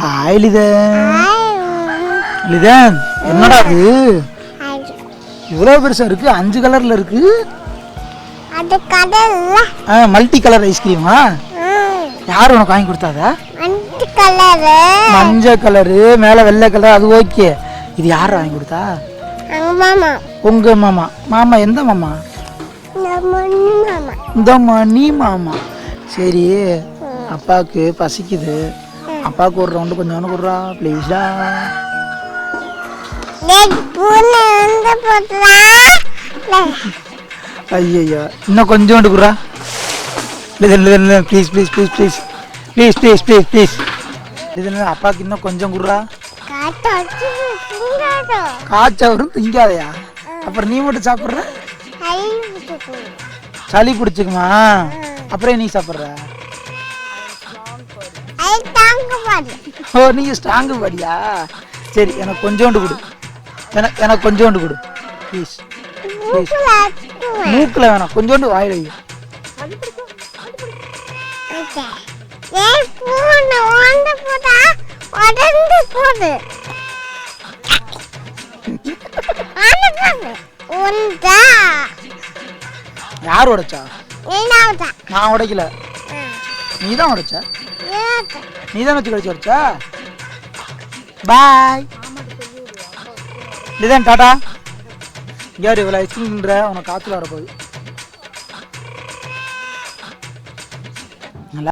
Hi Litton. Litton என்னடா அது இவ்வளவு பெருசா இருக்கு? 5 கலர்ல இருக்கு. அது கலர்ல மல்டி கலர் ஐஸ்கிரீமா? யார் உனக்கு வாங்கி கொடுத்தாதா? மஞ்சள் கலரு. மஞ்சள் கலரு மேல வெள்ளை கலர், அது ஓகே. இது யார் வாங்கி கொடுத்தா? மாமா. உங்க மாமா. மாமா எந்த மாமா? மாமா. இந்த மணி மாமா. சரி, அப்பாவுக்கு பசிக்குது. அப்பாவுக்கு ஒரு ரவுண்டு கொஞ்சம் கொடுறா ப்ளீஸ்டா. ஐயோ இன்னும் கொஞ்சோண்டு குடுறா. Please please please please please please please please. இது அப்பாவுக்கு இன்னும் கொஞ்சம் குடுறா. காய்ச்ச வரும் திங்காதையா? அப்புறம் நீ மட்டும் சாப்பிட்ற? சளி பிடிச்சிக்குமா? அப்புறம் நீ சாப்பிட்ற? ஓ நீங்க ஸ்ட்ராங்கு பாடியா? சரி எனக்கு கொஞ்சோண்டு கொடு. எனக்கு கொஞ்சோண்டு கொடு ப்ளீஸ் ப்ளீஸ். மூக்கில் வேணாம், கொஞ்சோண்டு வாயில் வை. யார் உடைச்சா? நான் உடைக்கல, நீ தான் உடைச்ச. நீ தான் வச்சு கழிச்சு உடைச்சா. பாய் லிதன், டாடா. யார் இவ்வளோ ஐஸ்கிரீம்ன்ற உனக்கு காத்துல வரப்போகுது.